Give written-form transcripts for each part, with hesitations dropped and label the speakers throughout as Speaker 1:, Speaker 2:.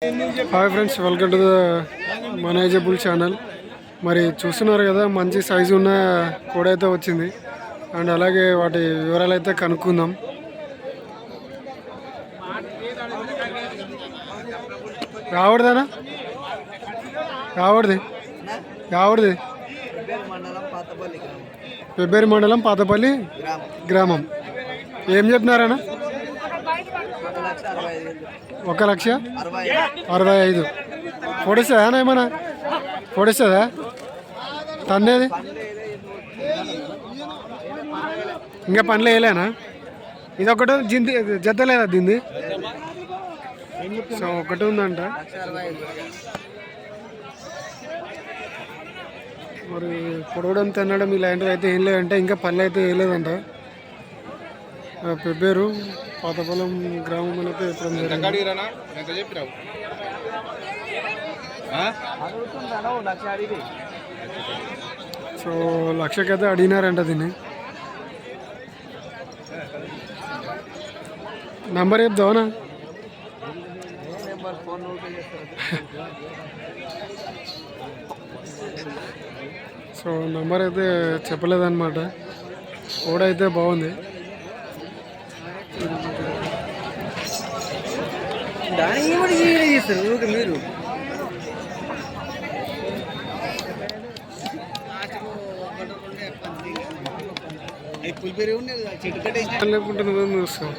Speaker 1: Hi friends, welcome to the manageable channel. మరి చూస్తున్నారు కదా, మంచి సైజు ఉన్న కోడి అయితే వచ్చింది. అండ్ అలాగే వాటి వివరాలు అయితే కనుక్కుందాం. రావడదేనా? రావడది రావడది పెబ్బేరి మండలం పాతపల్లి గ్రామం. ఏం చెప్పినారన్నా? 1,65,000. పొడిస్తుందా? ఏమన్నా పొడిస్తుందా? తన్నేది ఇంకా పనులు వేయలేనా? ఇది ఒకటి జింది జత లేదా దీన్ని? సో ఒకటి ఉందంట. మరి పొడవడం తినడం ఇలాంటివి అయితే ఏం లేదంటే, ఇంకా పనులు అయితే వేయలేదంట. పెబ్బేరు పాతపల్లం గ్రామం అయితే ఎప్పుడు సో 1,00,000 అయితే అడిగినారంట దీన్ని. నంబర్ చెప్తావనా? సో నంబర్ అయితే చెప్పలేదన్నమాట. కోడ్ అయితే బాగుంది. మీరు లేకుంటే నువ్వేం చూస్తావు?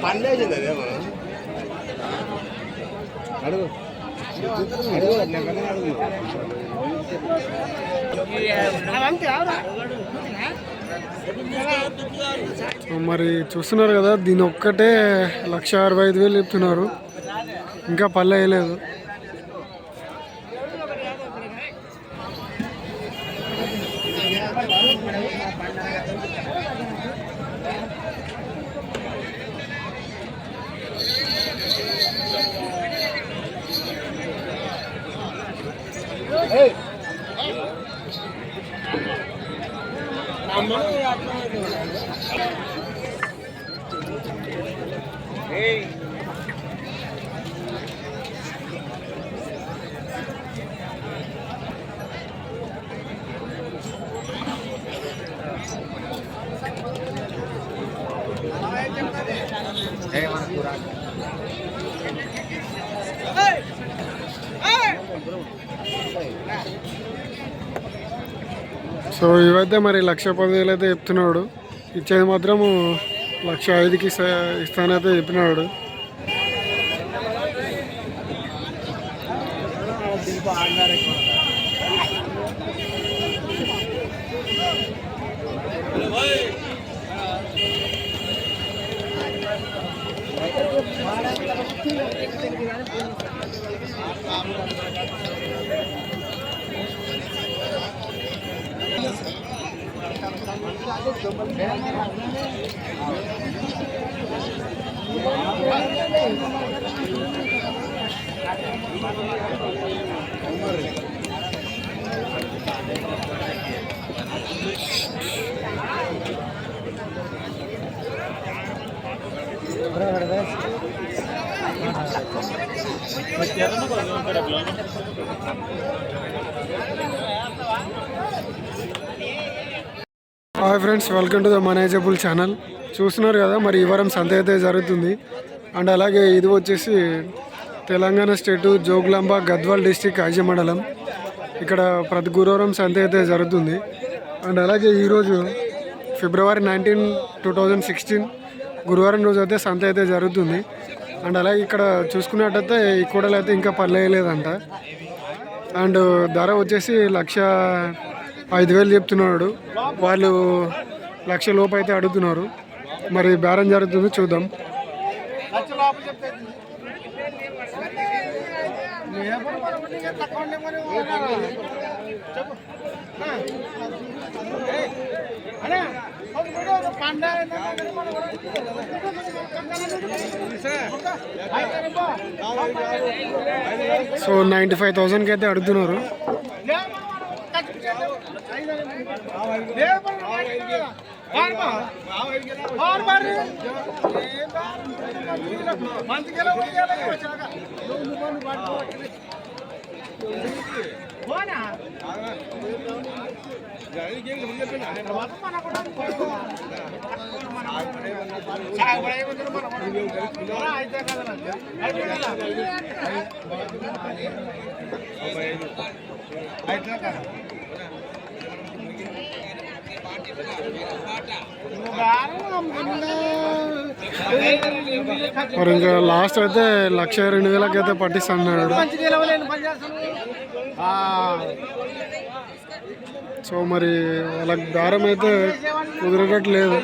Speaker 2: పండేసింది అదే మనం అడుగు
Speaker 1: మరి చూస్తున్నారు కదా, దీని ఒక్కటే 1,65,000 చెప్తున్నారు. ఇంకా పల్లె వేయలేదు. సో ఇవైతే మరి 1,10,000 అయితే చెప్తున్నాడు. ఇచ్చేది మాత్రం 1,05,000కి ఇస్తానైతే చెప్పినాడు. Hi friends, welcome to the manageable channel. చూస్తున్నారు కదా, మరి ఈ వారం సంత అయితే జరుగుతుంది. అండ్ అలాగే ఇది వచ్చేసి తెలంగాణ స్టేటు జోగులాంబ గద్వాల్ డిస్టిక్ ఐజ మండలం. ఇక్కడ ప్రతి గురువారం సంత అయితే జరుగుతుంది. అండ్ అలాగే ఈరోజు February 19, 2016 గురువారం రోజు అయితే సంత అయితే జరుగుతుంది. అండ్ అలాగే ఇక్కడ చూసుకున్నట్టయితే ఈ కూడలు అయితే ఇంకా పర్లేదంట. అండ్ ధర వచ్చేసి 1,05,000 చెప్తున్నాడు. వాళ్ళు 1,00,000 లోపు అయితే అడుగుతున్నారు. మరి బేరం జరుగుతుంది, చూద్దాం. సో 95,000కి అయితే అడుగుతున్నారు. మరి ఇంకా లాస్ట్ అయితే 1,02,000 అయితే పట్టిస్తున్నాడు. సో మరి వాళ్ళకి దారం అయితే కుదరట్లేదు.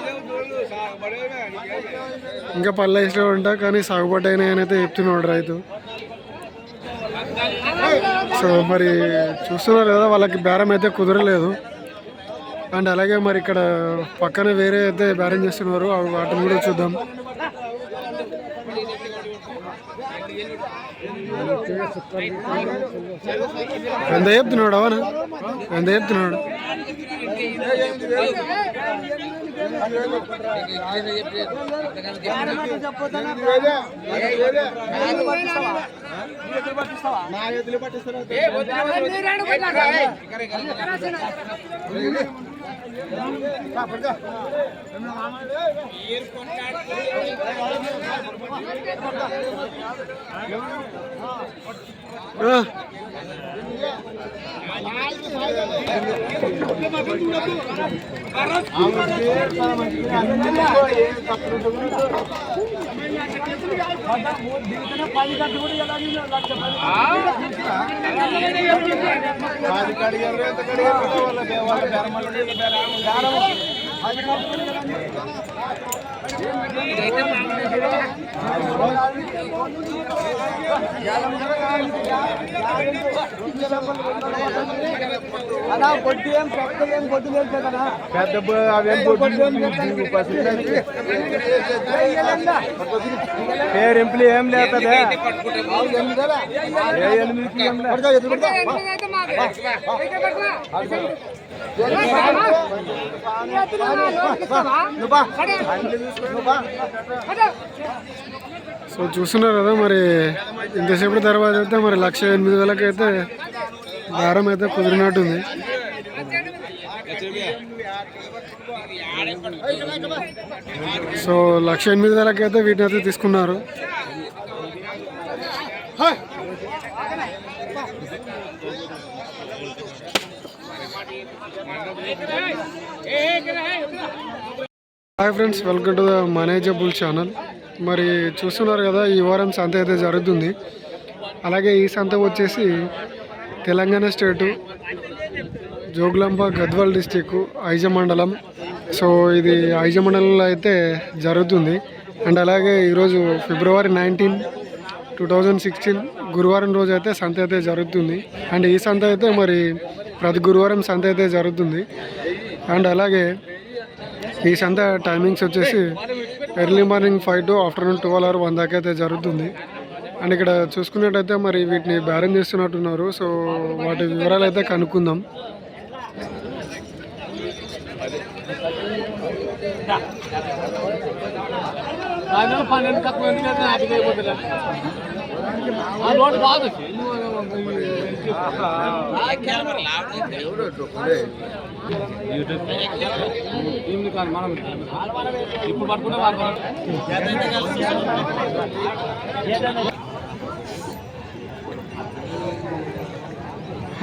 Speaker 1: ఇంకా పళ్ళు వేసినా ఉంటా కానీ సాగుబడి అయినాయనైతే చెప్తున్నాడు రైతు. సో మరి చూస్తున్నారు కదా వాళ్ళకి బేరం అయితే కుదరలేదు. అండ్ అలాగే మరి ఇక్కడ పక్కన వేరే అయితే బేరం చేస్తున్నారు, వాటిని కూడా చూద్దాం. ఎంత చెప్తున్నాడు అవనా? ఎంత చెప్తున్నాడు?
Speaker 2: పేరింపులు ఏం లేదే
Speaker 1: సో చూస్తున్నారు కదా మరి ఇంతసేపు తర్వాత అయితే మరి 1,08,000 అయితే దారం అయితే కుదిరినట్టుంది. సో 1,08,000 అయితే వీటిని అయితే తీసుకున్నారు. Hi friends, welcome to the manageable channel. మరి చూస్తున్నారు కదా ఈ వారం సంత అయితే జరుగుతుంది. అలాగే ఈ సంత వచ్చేసి తెలంగాణ స్టేటు జోగులాంబ గద్వాల్ డిస్టిక్ ఐజ మండలం. సో ఇది ఐజ మండలంలో అయితే జరుగుతుంది. అండ్ అలాగే ఈరోజు ఫిబ్రవరి 19, 2016 గురువారం రోజు అయితే సంత అయితే జరుగుతుంది. అండ్ ఈ సంత అయితే మరి ప్రతి గురువారం సంత అయితే జరుగుతుంది. అండ్ అలాగే ఈ సంత టైమింగ్స్ వచ్చేసి early morning 5 to afternoon 12 or 1 దాకా అయితే జరుగుతుంది. అండ్ ఇక్కడ చూసుకున్నట్టయితే మరి వీటిని బేరం చేస్తున్నట్టున్నారు. సో వాటి వివరాలు అయితే కనుక్కుందాం.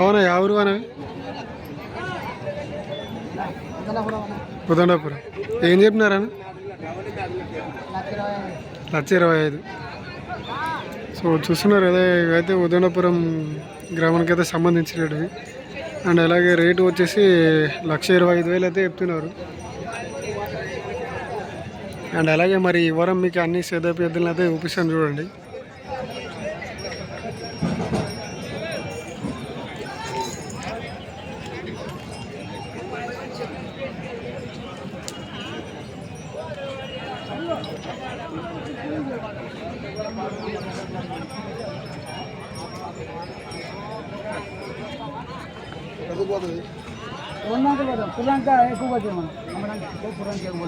Speaker 1: అవునా, ఎవరు అనేవి ఉదండాపురం. ఏం చెప్పినారని? 1,25,000. సో చూస్తున్నారు కదా, ఇవైతే ఉదండాపురం గ్రామానికి అయితే సంబంధించినవి. అండ్ అలాగే రేటు వచ్చేసి 1,25,000 అయితే చెప్తున్నారు. అండ్ అలాగే మరి ఈ వారం మీకు అన్ని సేదపు ఎద్దులను అయితే చూపిస్తాను చూడండి.
Speaker 2: పురాంక ఎక్కువ పోతే మనం అమ్మడానికి పురాంక ఎక్కువ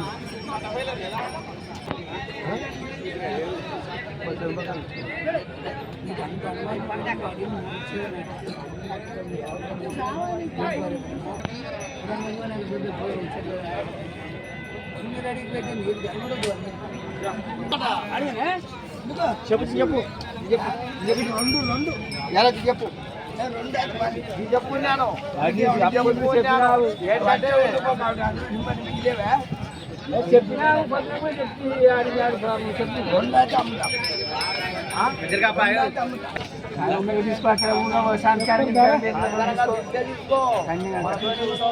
Speaker 2: చెప్పు చెప్పు రెండు రెండు ఎలా చెప్పు చెప్పున్నాను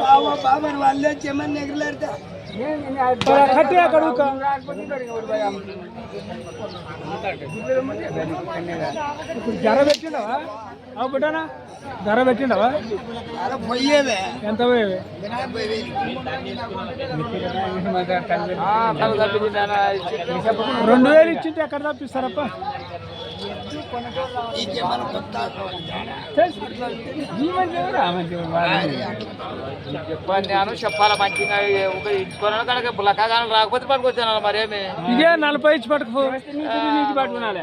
Speaker 2: బాబా వాళ్ళే చెమ్మని ఎగిరిలాడతా ధర పెట్టిండవా బిడ్డనా ధర పెట్టిండవా పోయేవే ఎంత పోయేవే 2000 ఇచ్చింటే ఎక్కడ తప్పిస్తారప్ప
Speaker 3: నేను చెప్పాలా మంచిగా ఇచ్చుకోవాలి కనుక బులకాగానం రాకపోతే పట్టుకొచ్చాను మరేమి
Speaker 2: ఇదే 40 ఇచ్చి పట్టుకు పట్టుకున్నాడు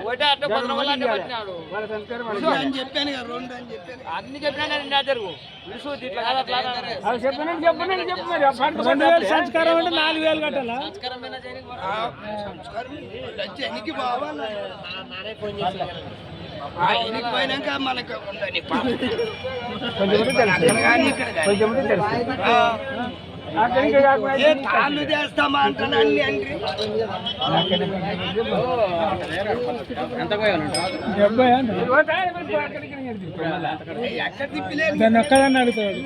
Speaker 3: అన్ని చెప్పినా నేను జరుగు ఇట్లా కాదు అట్లా
Speaker 2: చెప్పండి సంస్కారం అంటే 4000 కట్టాలా
Speaker 3: పోయినాక మనకు తాళ్ళు చేస్తామా అంటాను అన్ని
Speaker 2: దాన్ని ఒక్కదాన్ని అడుగుతాడు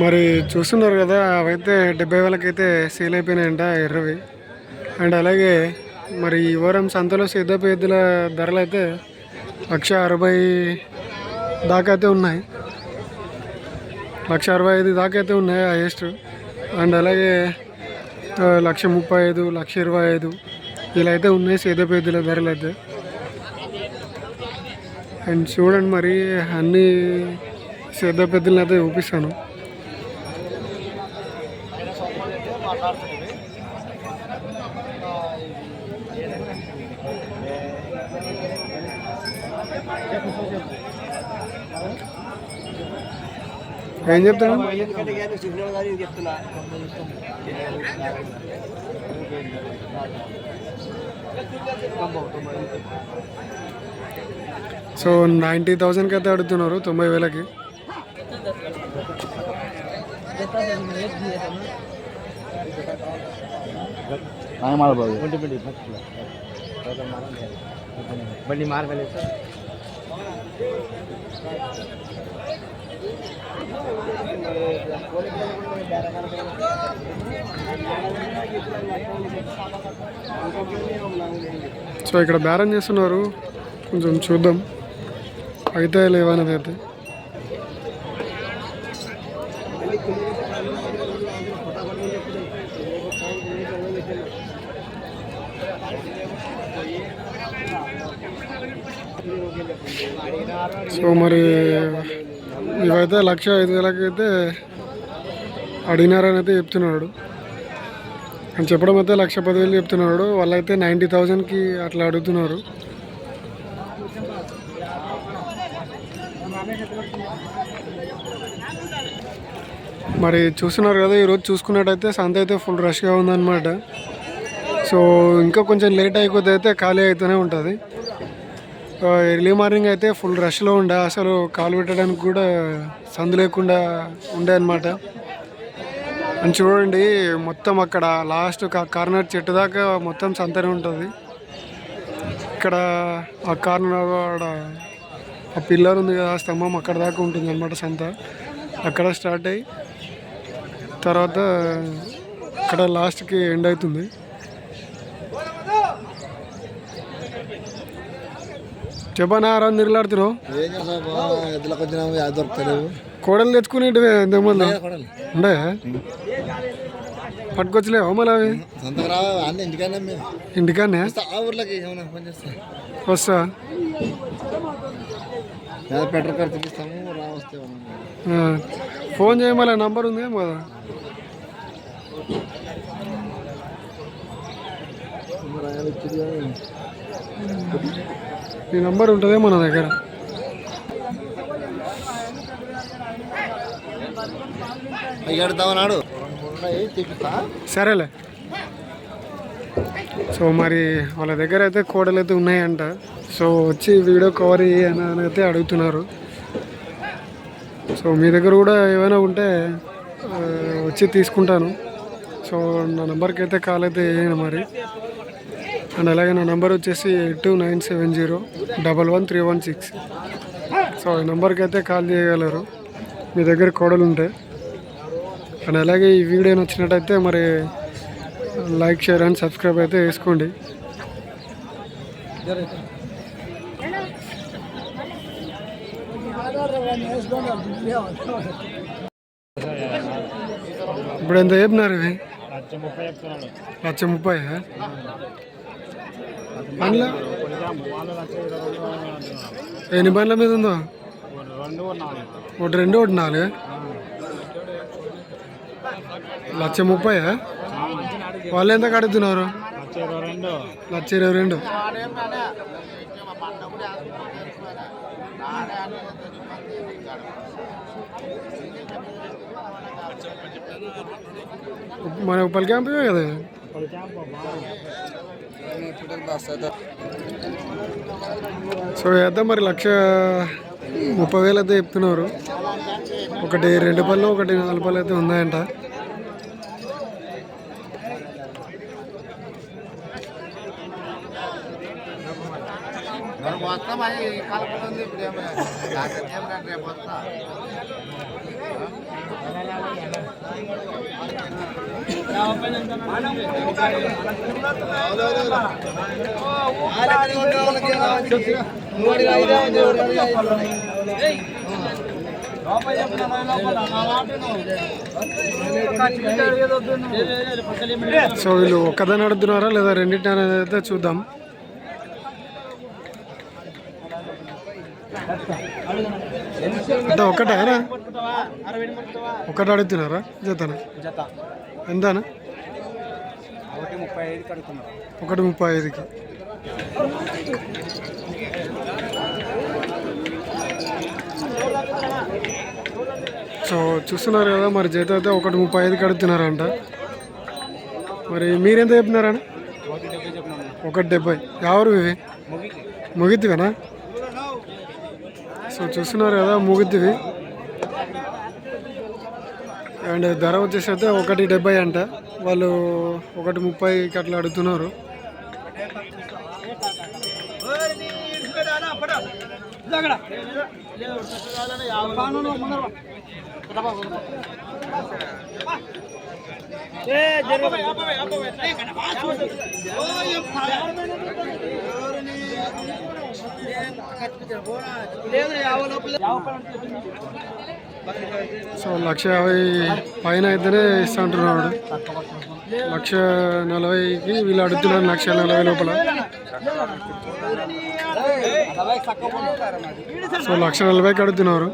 Speaker 1: మరి చూస్తున్నారు కదా అవైతే 70,000 అయితే సేల్ అయిపోయినాయంట ఎర్రవి. అండ్ అలాగే మరి ఈ వారం సంతలో సిద్ధపు ఎద్దుల ధరలు అయితే 1,60,000 దాకా అయితే ఉన్నాయి. 1,65,000 దాకా అయితే ఉన్నాయి హైయెస్ట్. అండ్ అలాగే 1,35,000, 1,25,000 ఇలా అయితే ఉన్నాయి సిద్ధపు ఎద్దుల ధరలు అయితే. అండ్ చూడండి మరి అన్ని సేద పెద్దలను అయితే చూపిస్తాను. ఏం చెప్తాను సో 90,000కి అయితే అడుగుతున్నారు 90,000కి. సో ఇక్కడ బేరం చేస్తున్నారు, కొంచెం చూద్దాం అయితే లేవనేది అయితే. సో మరి ఇవైతే 1,05,000కి అయితే అడిగినారని అయితే చెప్తున్నాడు. అని చెప్పడం అయితే 1,10,000 చెప్తున్నాడు. వాళ్ళైతే 90,000కి అట్లా అడుగుతున్నారు. మరి చూస్తున్నారు కదా, ఈరోజు చూసుకున్నట్టయితే సంత అయితే ఫుల్ రష్గా ఉందన్నమాట. సో ఇంకా కొంచెం లేట్ అయిపోతే అయితే ఖాళీ అవుతూనే ఉంటుంది. ఎర్లీ మార్నింగ్ అయితే ఫుల్ రష్లో ఉండే, అసలు కాలు పెట్టడానికి కూడా సందు లేకుండా ఉండే అన్నమాట. అని చూడండి మొత్తం అక్కడ లాస్ట్ కార్నర్ చెట్టు దాకా మొత్తం సంతనే ఉంటుంది. ఇక్కడ ఆ కార్నర్ ఆ పిల్లర్ ఉంది కదా, స్తంభం అక్కడ దాకా ఉంటుంది అన్నమాట సంత. అక్కడ స్టార్ట్ అయ్యి తర్వాత అక్కడ లాస్ట్కి ఎండ్ అవుతుంది. చెప్పనా రా నిరులాడుతున్నావు, కోడలు తెచ్చుకునేటివే ఎంతమంది ఉండే పట్టుకొచ్చలేవా మళ్ళీ అవి
Speaker 4: సంతకు రావా అన్నీ ఇంటికన్నా మేము
Speaker 1: ఇంటికానే
Speaker 4: ఆ ఊర్లోకి ఏమైనా ఫోన్ చేస్తా
Speaker 1: వస్తా
Speaker 4: లేదా పెట్రోల్ ఖర్చుకి ఇస్తాము వస్తే
Speaker 1: ఫోన్ చేయమలే నంబర్ ఉంది ఏమో కదా ఈ నంబర్ ఉంటుందే మన దగ్గర
Speaker 4: ఎడతామన్నాడు తెప్పిస్తా
Speaker 1: సరేలే సో మరి వాళ్ళ దగ్గర అయితే కోడలు అయితే ఉన్నాయంట సో వచ్చి వీడియో కవర్ అని అయితే అడుగుతున్నారు సో మీ దగ్గర కూడా ఏమైనా ఉంటే వచ్చి తీసుకుంటాను సో నా నెంబర్కి అయితే కాల్ అయితే వేయండి మరి అండ్ అలాగే నా నెంబర్ వచ్చేసి 8297011316 సో ఈ నెంబర్కి అయితే కాల్ చేయగలరు మీ దగ్గర కోడలు ఉంటే అండ్ అలాగే ఈ వీడియో నచ్చినట్టయితే మరి లైక్ షేర్ అండ్ సబ్స్క్రైబ్ అయితే వేసుకోండి ఇప్పుడు ఎంత చెప్పినారు ఇవి 1,30,000 బండ్ల ఎన్ని బండ్ల మీద ఉందో ఒకటి 2 ఒకటి 4 1,30,000 వాళ్ళు ఎంత కడుతున్నారు 1,22,000 మన ఉప్పల్ క్యాంప్ కదా సో వేద్దాం మరి 1,30,000 అయితే చెప్తున్నారు ఒకటి 2 పళ్ళు ఒకటి 4 పళ్ళు అయితే ఉన్నాయంట
Speaker 4: మొత్తం అది కలుపుతుంది ఇప్పుడు రేపు వస్తా
Speaker 1: సో వీళ్ళు ఒక్కదాన్ని అడుగుతున్నారా లేదా రెండింటి అనేది అయితే చూద్దాం అంటే ఒకటేనా ఒకటి అడుగుతున్నారా జతనా ఎంతనా 1,35,000కి సో చూస్తున్నారు కదా మరి జత అయితే 1,35,000కి అడుగుతున్నారంట మరి మీరెంత చెప్పినారని 1,70,000 ఎవరు ఇవి ముగితివేనా సో చూస్తున్నారు కదా ముగితివి అండ్ ధర వచ్చేసి అయితే 1,70,000 అంట వాళ్ళు 1,30,000కి అట్లా అడుగుతున్నారు సో 1,50,000 పైన అయితేనే ఇస్తా అంటున్నాడు 1,40,000కి వీళ్ళు అడుగుతున్నారు 1,40,000 లోపల సో 1,40,000కి అడుగుతున్నారు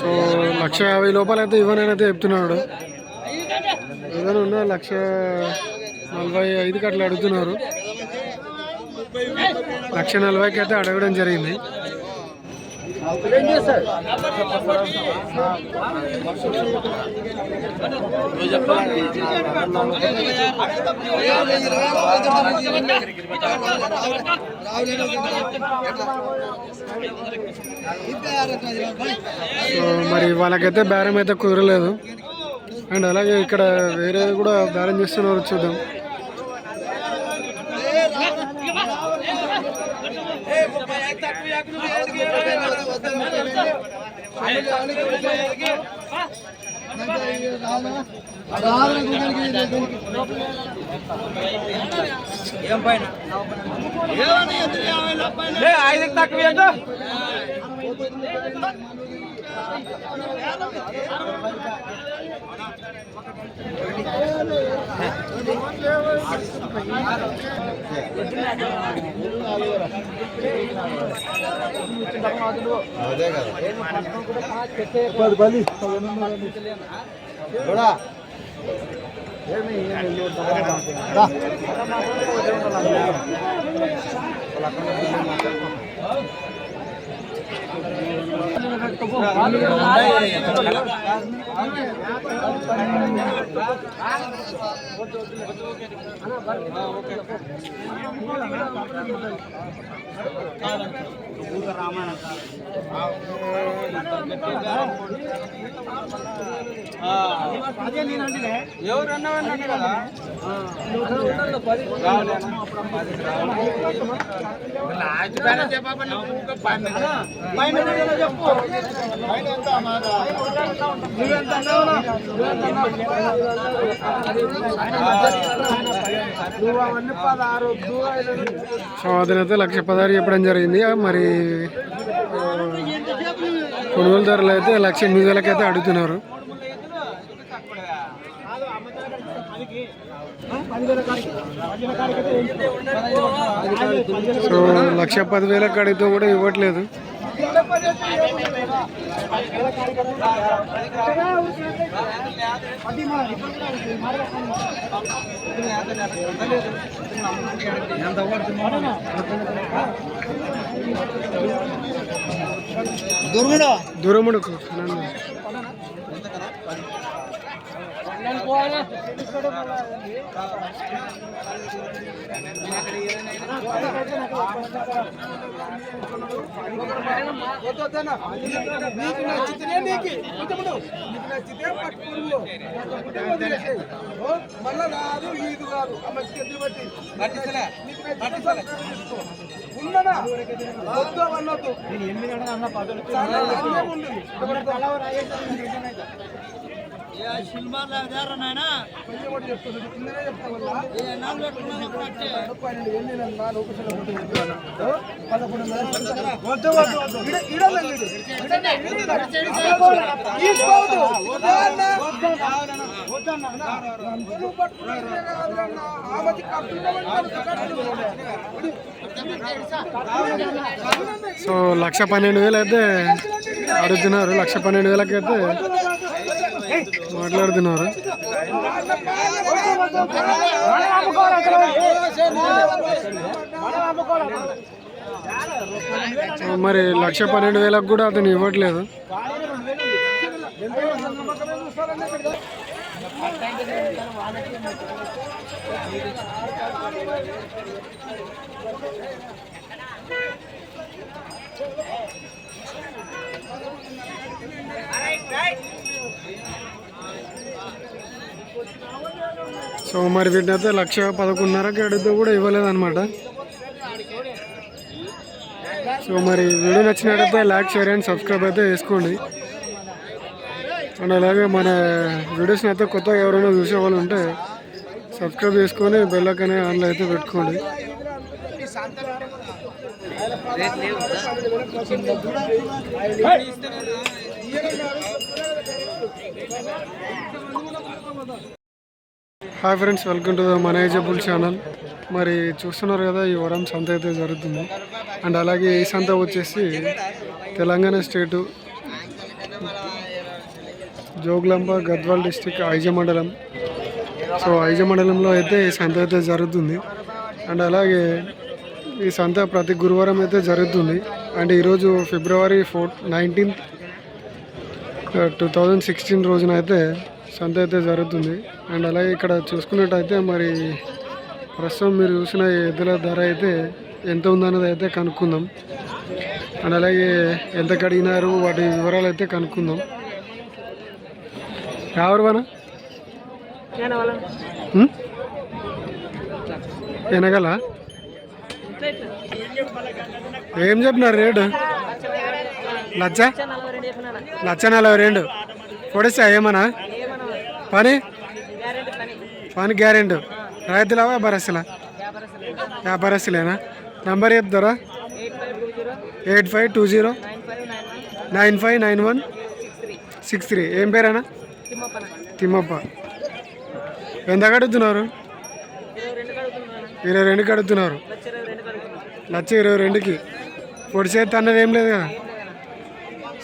Speaker 1: సో 1,50,000 లోపల అయితే ఇవ్వనని అయితే చెప్తున్నాడు ఏదైనా ఉన్నా 1,45,000కి అట్లా అడుగుతున్నారు 1,40,000కి అయితే అడగడం జరిగింది సో మరి వాళ్ళకైతే బేరం అయితే కుదరలేదు అండ్ అలాగే ఇక్కడ వేరే కూడా బ్యాలెన్స్ చేస్తున్నారు, చూద్దాం.
Speaker 2: ఐదుకి తక్కువ
Speaker 4: అదే కదా
Speaker 2: ఎవరన్నా కదా
Speaker 1: సో అదనైతే 1,16,000 చెప్పడం జరిగింది. మరి కొనుగోలుదారులు అయితే 1,08,000 అయితే అడుగుతున్నారు. సో 1,10,000 అడిగితే కూడా ఇవ్వట్లేదు. దూరముడు
Speaker 2: మళ్ళా రాదు ఈదు కాదు ఉండనా వద్దు అన్నట్టు 8 గంటల అన్న 10
Speaker 1: సో 1,12,000 అయితే అడుగుతున్నారు. 1,12,000 అయితే మాట్లాడుతున్నారు. మరి 1,12,000 కూడా అతను ఇవ్వట్లేదు. సో మరి వీటిని అయితే 1,11,500కి అడిగితే కూడా ఇవ్వలేదన్నమాట. సో మరి వీడియో నచ్చినట్టయితే లైక్, షేర్ అండ్ సబ్స్క్రైబ్ అయితే చేసుకోండి. అండ్ అలాగే మన వీడియోస్ని అయితే కొత్తగా ఎవరైనా చూసే వాళ్ళు ఉంటే సబ్స్క్రైబ్ చేసుకొని బెల్ ఐకాన్ ఆన్లో అయితే పెట్టుకోండి. Hi friends, welcome to the manageable channel. మరి చూస్తున్నారు కదా, ఈ వారం సంత అయితే జరుగుతుంది. అండ్ అలాగే ఈ సంత వచ్చేసి తెలంగాణ స్టేటు జోగులాంబ గద్వాల్ డిస్టిక్ ఐజ మండలం. సో ఐజ మండలంలో అయితే ఈ సంత అయితే జరుగుతుంది. అండ్ అలాగే ఈ సంత ప్రతి గురువారం అయితే జరుగుతుంది. అండ్ ఈరోజు ఫిబ్రవరి 19th 2016 రోజున అయితే సంత అయితే జరుగుతుంది. అండ్ అలాగే ఇక్కడ చూసుకున్నట్టయితే మరి ప్రస్తుతం మీరు చూసిన ఎద్దుల ధర అయితే ఎంత ఉందన్నది అయితే కనుక్కుందాం. అండ్ అలాగే ఎంత కడిగినారు వాటి వివరాలు అయితే కనుక్కుందాం. ఎవరు మన ఉం? వెనగల ఏం చెప్పినారు రేటు? లచ్చ 1,42. పొడిస్తా ఏమన్నా పని పని గ్యారెంటీ. రైతులా వ్యాపారస్తులా? వ్యాపారస్తులేనా? నంబర్ చెప్తారా? 8520959163. ఏం పేరేనా? తిమ్మప్ప. ఎంత కడుగుతున్నారు? 22 కడుగుతున్నారు. 1,22,000కి పొడిచేది తన్నది ఏం లేదు కదా.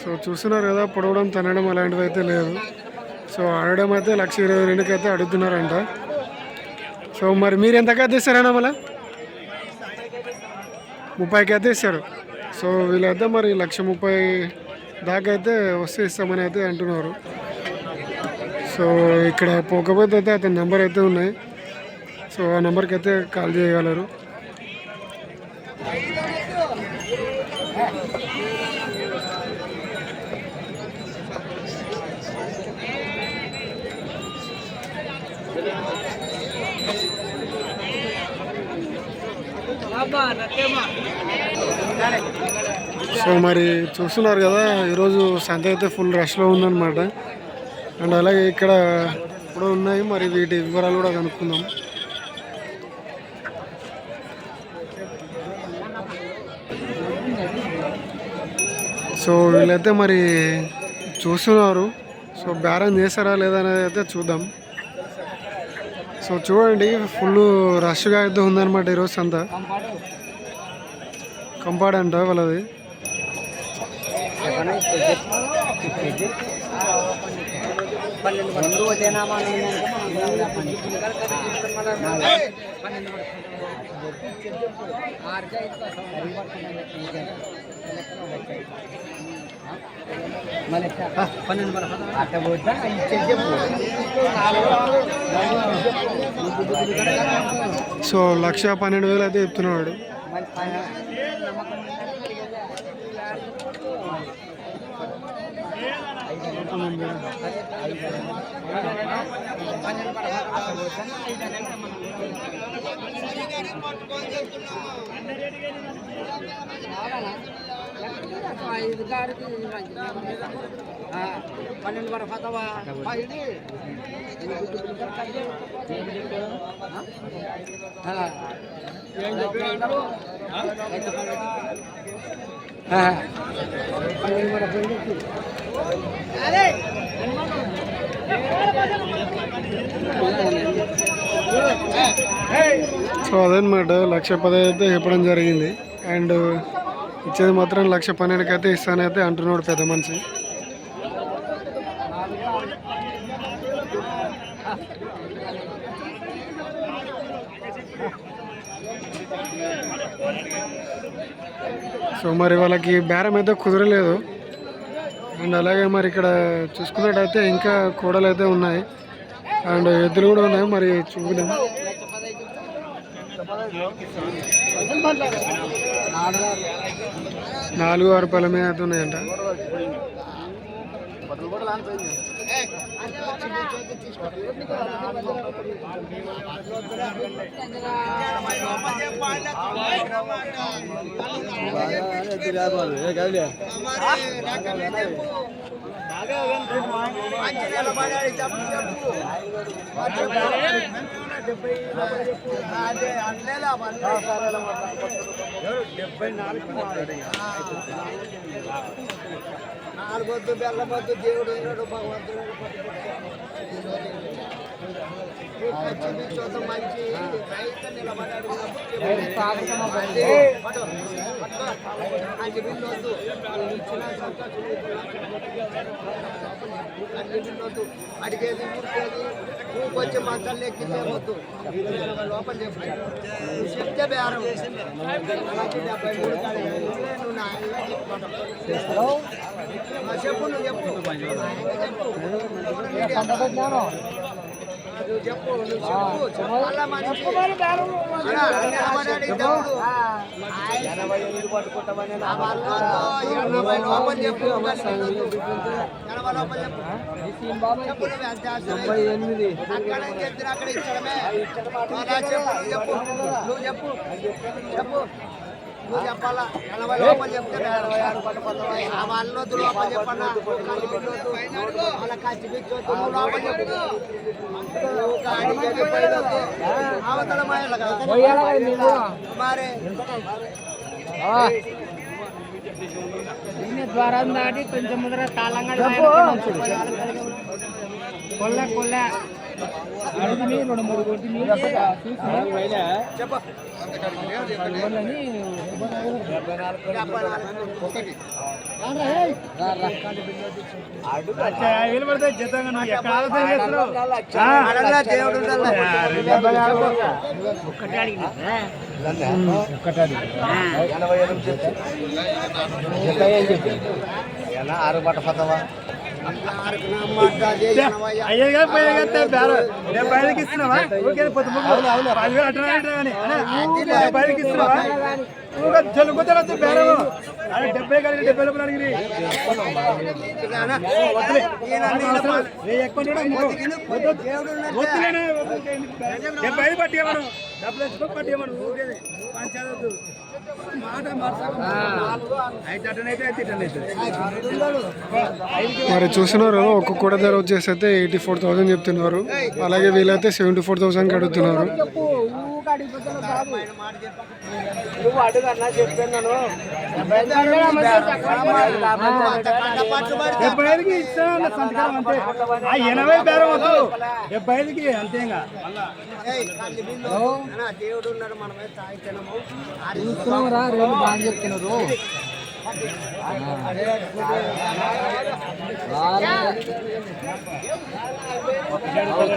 Speaker 1: సో చూస్తున్నారు కదా, పొడవడం తనడం అలాంటివి అయితే లేదు. సో ఆడడం అయితే 1,22,000కి అయితే అడుగుతున్నారంట. సో మరి మీరు ఎంతకైతే ఇస్తారన్నా? మళ్ళీ 30కి అయితే ఇస్తారు. సో వీళ్ళైతే మరి 1,30,000 దాకా అయితే వస్తే ఇస్తామని అయితే అంటున్నారు. సో ఇక్కడ పోకపోతే అయితే అతని నెంబర్ అయితే ఉన్నాయి. సో ఆ నెంబర్కి అయితే కాల్ చేయగలరు. సో మరి చూస్తున్నారు కదా, ఈరోజు సంత అయితే ఫుల్ రష్లో ఉందన్నమాట. అండ్ అలాగే ఇక్కడ కూడా ఉన్నాయి, మరి వీటి వివరాలు కూడా కనుక్కుందాం. సో వీళ్ళైతే మరి చూస్తున్నారు. సో బేరం చేస్తారా లేదా అనేది అయితే చూద్దాం. సో చూడండి, ఫుల్ రష్గా అయితే ఉందన్నమాట ఈరోజు సంత. కంపాడ్ అంట వాళ్ళది. సో 1,12,000 అయితే చెప్తున్నాడు. సో అదనమాట 1,10,000 అయితే చెప్పడం జరిగింది. అండ్ ఇచ్చేది మాత్రం 1,12,000కి అయితే ఇస్తానైతే అంటున్నాడు పెద్ద మనిషి. సో మరి వాళ్ళకి బేరం అయితే కుదరలేదు. అండ్ అలాగే మరి ఇక్కడ చూసుకున్నట్టయితే ఇంకా కోడలు అయితే ఉన్నాయి, అండ్ ఎద్దులు కూడా ఉన్నాయి. మరి చూద్దాం. 4-6 పళ్ళ మీద అయితే ఉన్నాయంట.
Speaker 2: నాలుగొద్దు బెల్లమొద్దు దేవుడు భగవంతుడు మంచి రైతు నిలబడాడు. అడిగేది ఊరికేది కొంచెం మంచాలు ఎక్కితే వద్దు, లోపల చెప్పి చెప్తే బేరం 73 చెప్పు నువ్వు చెప్పు. నువ్వు చెప్పు చెప్పాలా మనిషి నిలబడాడు దేవుడు. ఆ వాళ్ళతో 80 లోపల చెప్పు 80 లోపల చెప్పు. చెప్పు నువ్వు ఎంత ఆశ? అక్కడ చెప్తున్నా అక్కడ ఇచ్చడమే. అలా చెప్పు నువ్వు చెప్పు చెప్పు నువ్వు చెప్పాలా 80 లోపల చెప్తే ఆ వాళ్ళొద్దు లోపల చెప్పన్నా కళ్ళు బిడ్డొద్దు అలా కచ్చి బిచ్చొద్దు నువ్వు లోపల చెప్పు. నువ్వు గాడికి చెప్పేదొద్దు అవతల మాయలు కదా మరి
Speaker 3: ద్వారం దాటి కొంచెం ముద్ర తాళంగా కొల్ల కొల్ల అడుగుని 2-3 కొట్టి
Speaker 2: చెప్పు దేవుడు
Speaker 4: ఆరుబాట పదవా
Speaker 1: అయ్యగా బయటకి ఇస్తున్నావా బయటకి ఇస్తున్నావా జలుగుతారు బేరము 70 కలిగి 70 లోపల అడిగిరి బయట పట్టియమను డబ్బులు పట్టియమను పంచాయతీ మరి చూస్తున్నారు ఒక్కొక్క కూడా ధర వచ్చేసి అయితే 84,000 చెప్తున్నారు. అలాగే వీళ్ళైతే 74,000 అడుగుతున్నారు.
Speaker 2: దేవుడు ఉన్నాడు మనమే తాగితేనము
Speaker 3: బాగా చెప్తున్నారు.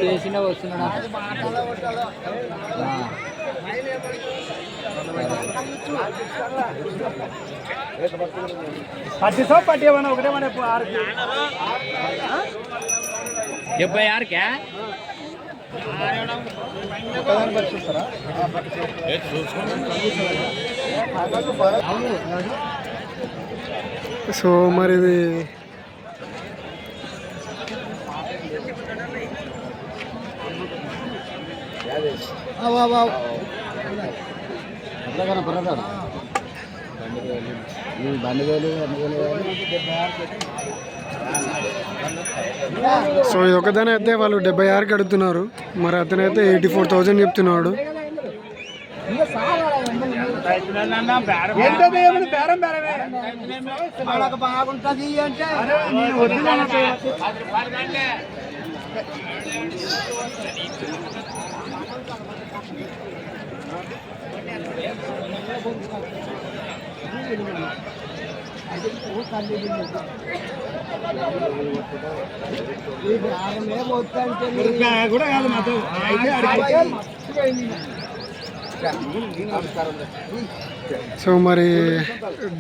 Speaker 3: చేసిన వస్తున్నాడా
Speaker 1: పట్టివన్నా ఒకటే మన
Speaker 3: 76కే
Speaker 1: సో మరి ఇది సో ఇది ఒకదాని అయితే వాళ్ళు 76కి అడుగుతున్నారు. మరి అతనైతే 84,000 చెప్తున్నాడు.
Speaker 2: బాగుంటది అంటే
Speaker 1: కూడా కాదు మాతో సో మరి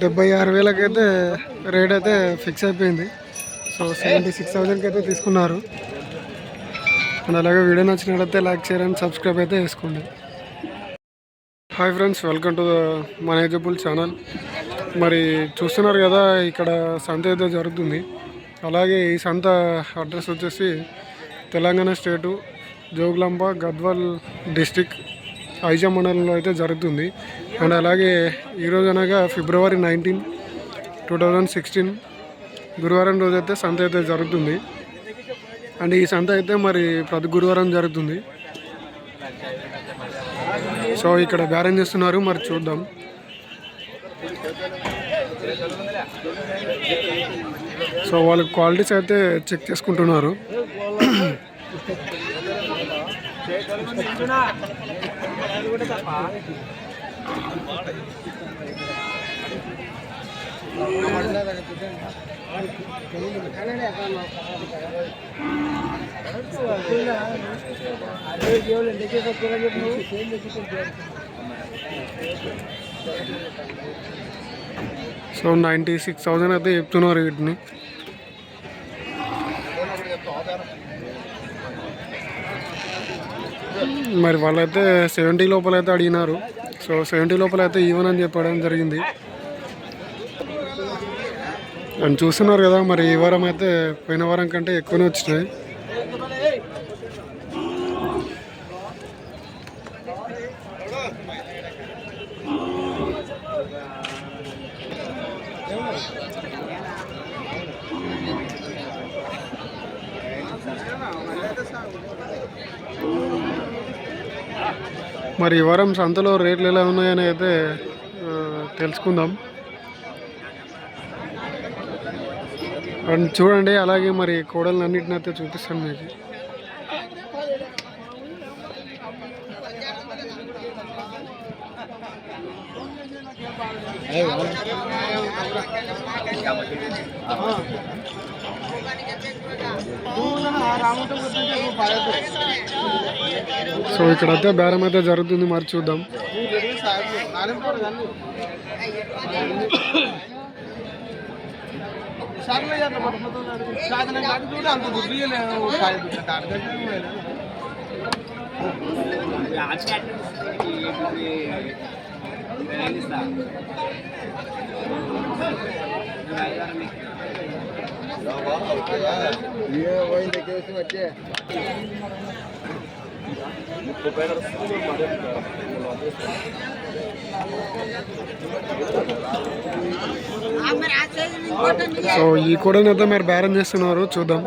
Speaker 1: 76,000 అయితే రేట్ అయితే ఫిక్స్ అయిపోయింది. సో 76,000 అయితే తీసుకున్నారు. అండ్ అలాగే వీడియో నచ్చినట్లయితే లైక్ షేర్ అండ్ సబ్స్క్రైబ్ అయితే చేసుకోండి. Hi friends, welcome to the manageable channel. మరి చూస్తున్నారు కదా, ఇక్కడ సంత అయితే జరుగుతుంది. అలాగే ఈ సంత అడ్రస్ వచ్చేసి తెలంగాణ స్టేటు జోగులాంబ గద్వాల్ డిస్టిక్ ఐజా మండలంలో అయితే జరుగుతుంది. అండ్ అలాగే ఈరోజు అనగా ఫిబ్రవరి 19, 2016 గురువారం రోజు అయితే సంత అయితే జరుగుతుంది. అండ్ ఈ సంత అయితే మరి ప్రతి గురువారం జరుగుతుంది. సో ఇక్కడ బేరం చేస్తున్నారు, మరి చూద్దాం. సో వాళ్ళ క్వాలిటీస్ అయితే చెక్ చేసుకుంటున్నారు. సో 96,000 అయితే చెప్తున్నారు వీటిని. మరి వాళ్ళైతే 70 లోపల అయితే అడిగినారు. సో 70 లోపల అయితే ఈవెన్ అని చెప్పడం జరిగింది. అండ్ చూస్తున్నారు కదా, మరి ఈ వారం అయితే పోయిన వారం కంటే ఎక్కువనే వచ్చినాయి. మరి ఈ వారం సంతలో రేట్లు ఎలా ఉన్నాయని అయితే తెలుసుకుందాం. అండ్ చూడండి, అలాగే మరి కోడలు అన్నిటిని అయితే చూపిస్తాను మీకు. సో ఇక్కడైతే బేరం అయితే జరుగుతుంది, మరి చూద్దాం. సో ఈ కూడా అయితే మరి బేరం చేస్తున్నారు, చూద్దాం.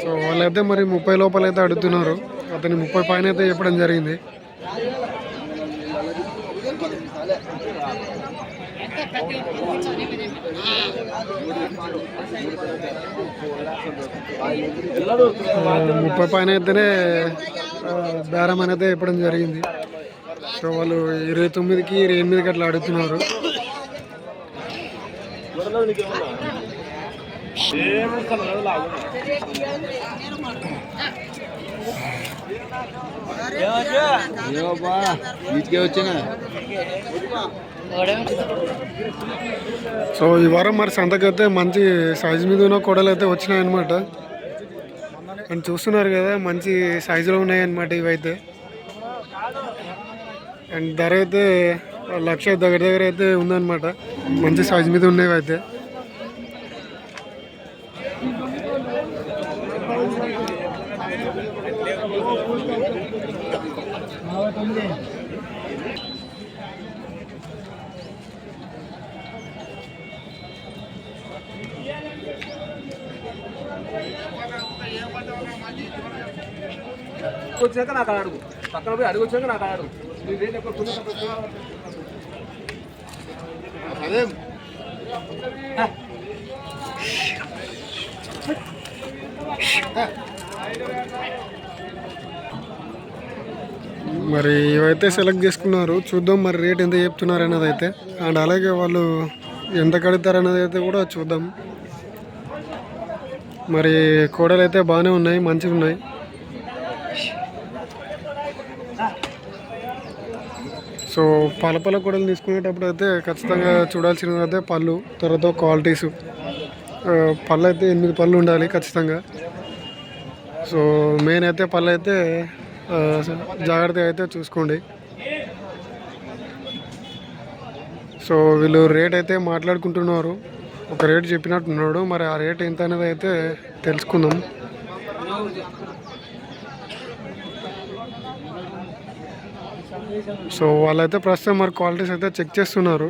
Speaker 1: సో వాళ్ళైతే మరి 30 లోపల అయితే అడుగుతున్నారు. అతని 30 పైన అయితే చెప్పడం జరిగింది. ముప్పై పైన అయితేనే బేరం అనేది చెప్పడం జరిగింది. సో వాళ్ళు 29కి 28కి అట్లా అడుగుతున్నారు. సో ఈ వారం మరి సంతకైతే మంచి సైజు మీద ఉన్న కోడలు అయితే వచ్చినాయన్నమాట. అండ్ చూస్తున్నారు కదా, మంచి సైజులో ఉన్నాయన్నమాట ఇవైతే. అండ్ ధర అయితే 1,00,000 దగ్గర అయితే ఉందన్నమాట. మంచి సైజు మీద ఉన్నవి అయితే.
Speaker 5: వచ్చాక నాకు అడుగు, పక్కన పోయి అడుగు వచ్చాక నాకు అడుగు.
Speaker 1: మరి ఇవైతే సెలెక్ట్ చేసుకున్నారు, చూద్దాం మరి రేట్ ఎంత చెప్తున్నారు అన్నది అయితే. అండ్ అలాగే వాళ్ళు ఎంత కడతారు అన్నది అయితే కూడా చూద్దాం. మరి కోడలు అయితే బాగానే ఉన్నాయి, మంచిగా ఉన్నాయి. సో పల కోడలు తీసుకునేటప్పుడు అయితే ఖచ్చితంగా చూడాల్సినది అయితే పళ్ళు, తర్వాత క్వాలిటీస్. పళ్ళు అయితే 8 పళ్ళు ఉండాలి ఖచ్చితంగా. సో మెయిన్ అయితే పళ్ళు అయితే జాగ్రత్తగా అయితే చూసుకోండి. సో వీళ్ళు రేట్ అయితే మాట్లాడుకుంటున్నారు, ఒక రేట్ చెప్పినట్టున్నాడు. మరి ఆ రేట్ ఎంత అనేది అయితే తెలుసుకుందాం. సో వాళ్ళైతే ప్రస్తుతం మరి క్వాలిటీస్ అయితే చెక్ చేస్తున్నారు.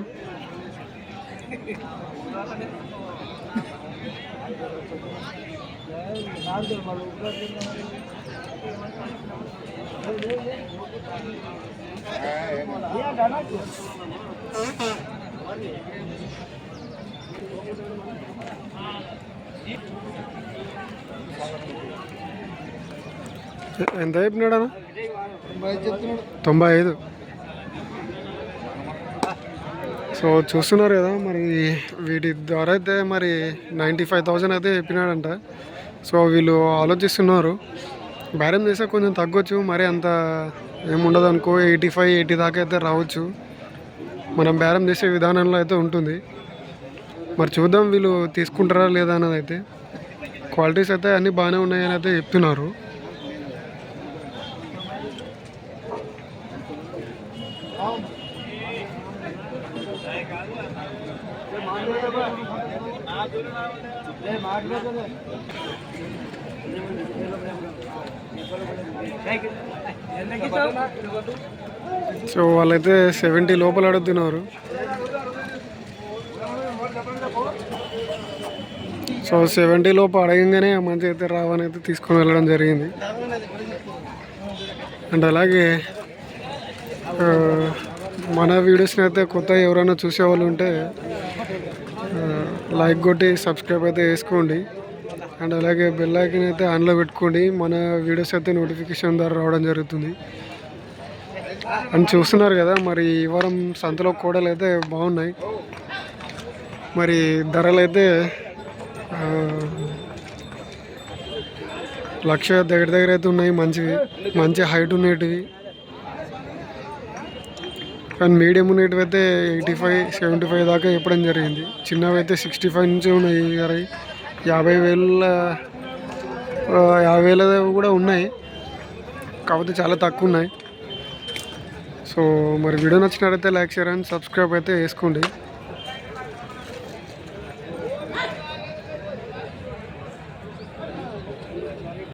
Speaker 1: ఎంత చెప్పినాడా? 95. సో చూస్తున్నారు కదా మరి వీటి ద్వారా అయితే మరి 95,000 అయితే చెప్పినాడంట. సో వీళ్ళు ఆలోచిస్తున్నారు బేరం చేస్తే కొంచెం తగ్గొచ్చు, మరి అంత ఏముండదు అనుకో, 85, 80 దాకా అయితే రావచ్చు. మనం బేరం చేసే విధానంలో అయితే ఉంటుంది. మరి చూద్దాం వీళ్ళు తీసుకుంటారా లేదా అన్నది అయితే. క్వాలిటీస్ అయితే అన్నీ బాగానే ఉన్నాయని అయితే చెప్తున్నారు. సో వాళ్ళైతే 70 లోపల అడుగుతున్నారు. సో 70 లోపు అడగంగానే మంచి అయితే రావని అయితే తీసుకొని వెళ్ళడం జరిగింది. అండ్ అలాగే మన వీడియోస్ని అయితే కొత్త ఎవరైనా చూసేవాళ్ళు ఉంటే లైక్ కొట్టి సబ్స్క్రైబ్ అయితే చేసుకోండి. అండ్ అలాగే బెల్ ఐకాన్ అయితే ఆన్లో పెట్టుకోండి. మన వీడియోస్ అయితే నోటిఫికేషన్ ద్వారా రావడం జరుగుతుంది. అని చూస్తున్నారు కదా మరి ఈ వారం సంతలో కోడలు అయితే బాగున్నాయి. మరి ధరలు అయితే 1,00,000 దగ్గర అయితే ఉన్నాయి. మంచి హైట్ ఉండేటివి. కానీ మీడియం ఉండేటివి అయితే 85, 75 దాకా చెప్పడం జరిగింది. చిన్నవి అయితే 65 నుంచి ఉన్నాయి. 50,000 కూడా ఉన్నాయి, కాకపోతే చాలా తక్కువ ఉన్నాయి. సో మరి వీడియో నచ్చినట్లయితే లైక్, షేర్ అండ్ సబ్స్క్రైబ్ అయితే చేసుకోండి.